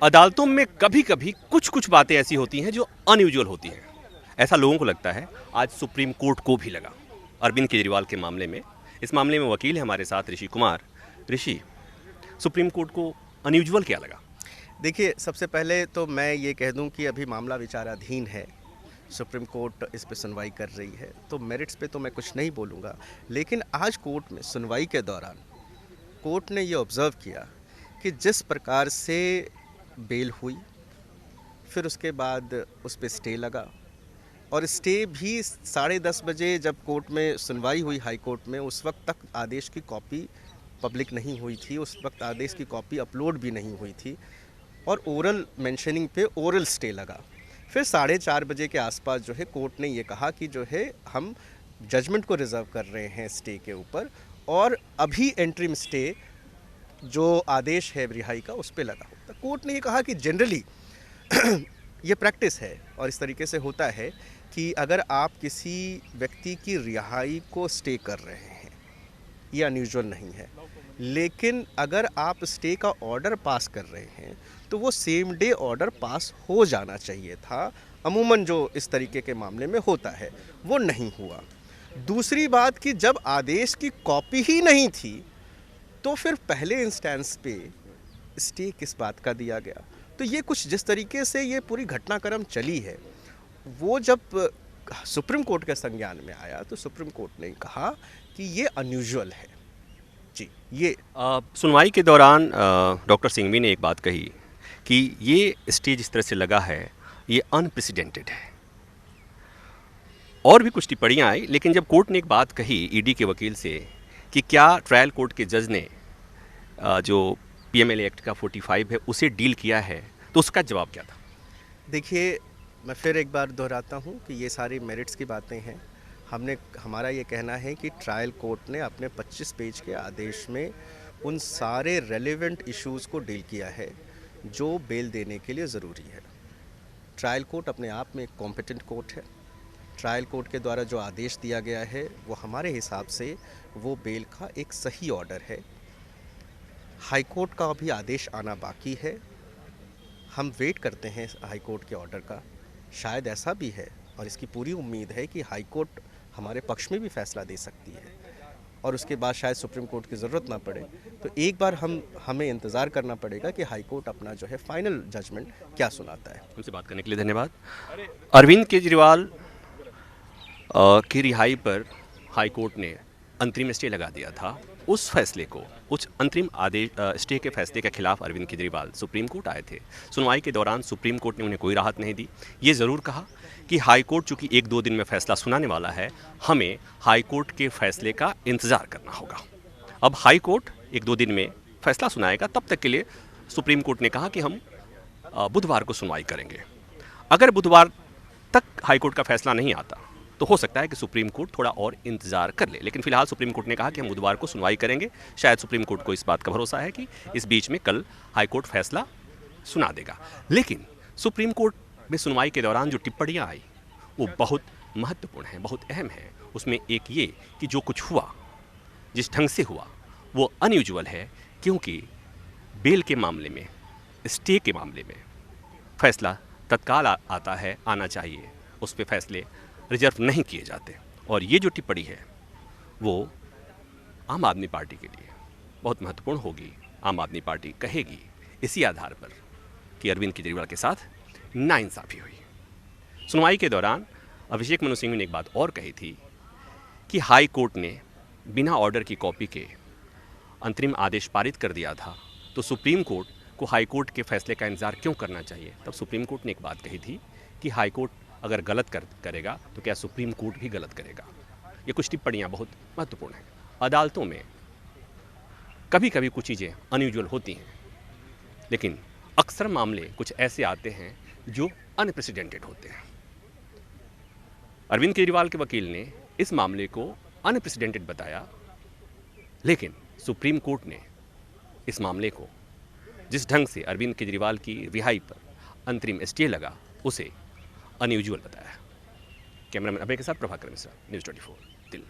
अदालतों में कभी कभी कुछ कुछ बातें ऐसी होती हैं जो अनयूजुअल होती हैं। ऐसा लोगों को लगता है, आज सुप्रीम कोर्ट को भी लगा अरविंद केजरीवाल के मामले में। इस मामले में वकील है हमारे साथ ऋषि कुमार। ऋषि, सुप्रीम कोर्ट को अनयूजुअल क्या लगा? देखिए, सबसे पहले तो मैं ये कह दूं कि अभी मामला विचाराधीन है। सुप्रीम कोर्ट इस पे सुनवाई कर रही है, तो मेरिट्स पे तो मैं कुछ नहीं बोलूँगा। लेकिन आज कोर्ट में सुनवाई के दौरान कोर्ट ने ये ऑब्ज़र्व किया कि जिस प्रकार से बेल हुई, फिर उसके बाद उस पे स्टे लगा, और स्टे भी 10:30 बजे जब कोर्ट में सुनवाई हुई हाई कोर्ट में, उस वक्त तक आदेश की कॉपी पब्लिक नहीं हुई थी, उस वक्त आदेश की कॉपी अपलोड भी नहीं हुई थी, और ओरल मेंशनिंग पे ओरल स्टे लगा। फिर 4:30 बजे के आसपास जो है कोर्ट ने ये कहा कि जो है हम जजमेंट को रिज़र्व कर रहे हैं स्टे के ऊपर, और अभी एंट्रीम स्टे जो आदेश है रिहाई का उस पे लगा। तो कोर्ट ने ये कहा कि जनरली ये प्रैक्टिस है और इस तरीके से होता है कि अगर आप किसी व्यक्ति की रिहाई को स्टे कर रहे हैं, ये अनयूजुअल नहीं है। लेकिन अगर आप स्टे का ऑर्डर पास कर रहे हैं तो वो सेम डे ऑर्डर पास हो जाना चाहिए था। अमूमन जो इस तरीके के मामले में होता है वो नहीं हुआ। दूसरी बात कि जब आदेश की कॉपी ही नहीं थी तो फिर पहले इंस्टेंस पे स्टे किस बात का दिया गया। तो ये कुछ जिस तरीके से ये पूरी घटनाक्रम चली है, वो जब सुप्रीम कोर्ट के संज्ञान में आया तो सुप्रीम कोर्ट ने कहा कि ये अनयूजुअल है। जी, ये सुनवाई के दौरान डॉक्टर सिंघवी ने एक बात कही कि ये स्टे जिस तरह से लगा है ये अनप्रेसिडेंटेड है। और भी कुछ टिप्पणियाँ आई, लेकिन जब कोर्ट ने एक बात कही ईडी के वकील से कि क्या ट्रायल कोर्ट के जज ने जो पीएमएलए एक्ट का 45 है उसे डील किया है, तो उसका जवाब क्या था? देखिए, मैं फिर एक बार दोहराता हूँ कि ये सारी मेरिट्स की बातें हैं। हमारा ये कहना है कि ट्रायल कोर्ट ने अपने 25 पेज के आदेश में उन सारे रेलेवेंट इश्यूज़ को डील किया है जो बेल देने के लिए ज़रूरी है। ट्रायल कोर्ट अपने आप में एक कॉम्पिटेंट कोर्ट है। ट्रायल कोर्ट के द्वारा जो आदेश दिया गया है वो हमारे हिसाब से वो बेल का एक सही ऑर्डर है। हाई कोर्ट का अभी आदेश आना बाकी है। हम वेट करते हैं हाई कोर्ट के ऑर्डर का। शायद ऐसा भी है और इसकी पूरी उम्मीद है कि हाई कोर्ट हमारे पक्ष में भी फैसला दे सकती है और उसके बाद शायद सुप्रीम कोर्ट की ज़रूरत ना पड़े। तो एक बार हमें इंतज़ार करना पड़ेगा कि हाई कोर्ट अपना जो है फाइनल जजमेंट क्या सुनाता है। उनसे बात करने के लिए धन्यवाद। अरविंद केजरीवाल की रिहाई पर हाई कोर्ट ने अंतरिम स्टे लगा दिया था। उस फैसले को, उस अंतरिम आदेश स्टे के फैसले के खिलाफ अरविंद केजरीवाल सुप्रीम कोर्ट आए थे। सुनवाई के दौरान सुप्रीम कोर्ट ने उन्हें कोई राहत नहीं दी। ये ज़रूर कहा कि हाई कोर्ट चूँकि 1-2 दिन में फैसला सुनाने वाला है, हमें हाई कोर्ट के फैसले का इंतज़ार करना होगा। अब हाई कोर्ट 1-2 दिन में फैसला सुनाएगा, तब तक के लिए सुप्रीम कोर्ट ने कहा कि हम बुधवार को सुनवाई करेंगे। अगर बुधवार तक हाई कोर्ट का फैसला नहीं आता तो हो सकता है कि सुप्रीम कोर्ट थोड़ा और इंतजार कर ले, लेकिन फिलहाल सुप्रीम कोर्ट ने कहा कि हम बुधवार को सुनवाई करेंगे। शायद सुप्रीम कोर्ट को इस बात का भरोसा है कि इस बीच में कल हाई कोर्ट फैसला सुना देगा। लेकिन सुप्रीम कोर्ट में सुनवाई के दौरान जो टिप्पणियां आई वो बहुत महत्वपूर्ण हैं, बहुत अहम हैं। उसमें एक ये कि जो कुछ हुआ, जिस ढंग से हुआ, वो अनयूजुअल है, क्योंकि बेल के मामले में, स्टे के मामले में फैसला तत्काल आता है, आना चाहिए। उस पर फैसले रिजर्व नहीं किए जाते। और ये जो टिप्पणी है वो आम आदमी पार्टी के लिए बहुत महत्वपूर्ण होगी। आम आदमी पार्टी कहेगी इसी आधार पर कि अरविंद केजरीवाल के साथ नाइंसाफ़ी हुई। सुनवाई के दौरान अभिषेक मनु सिंघवी ने एक बात और कही थी कि हाई कोर्ट ने बिना ऑर्डर की कॉपी के अंतरिम आदेश पारित कर दिया था, तो सुप्रीम कोर्ट को हाई कोर्ट के फैसले का इंतजार क्यों करना चाहिए। तब सुप्रीम कोर्ट ने एक बात कही थी कि हाई कोर्ट अगर गलत करेगा तो क्या सुप्रीम कोर्ट भी गलत करेगा। ये कुछ टिप्पणियाँ बहुत महत्वपूर्ण हैं। अदालतों में कभी कभी कुछ चीज़ें अनयूजुअल होती हैं, लेकिन अक्सर मामले कुछ ऐसे आते हैं जो अनप्रेसिडेंटेड होते हैं। अरविंद केजरीवाल के वकील ने इस मामले को अनप्रेसिडेंटेड बताया, लेकिन सुप्रीम कोर्ट ने इस मामले को, जिस ढंग से अरविंद केजरीवाल की रिहाई पर अंतरिम स्टे लगा, उसे अनयूजुअल बताया। कैमरामैन अभय के साथ प्रभाकर मिश्रा, न्यूज़ 24 दिल्ली।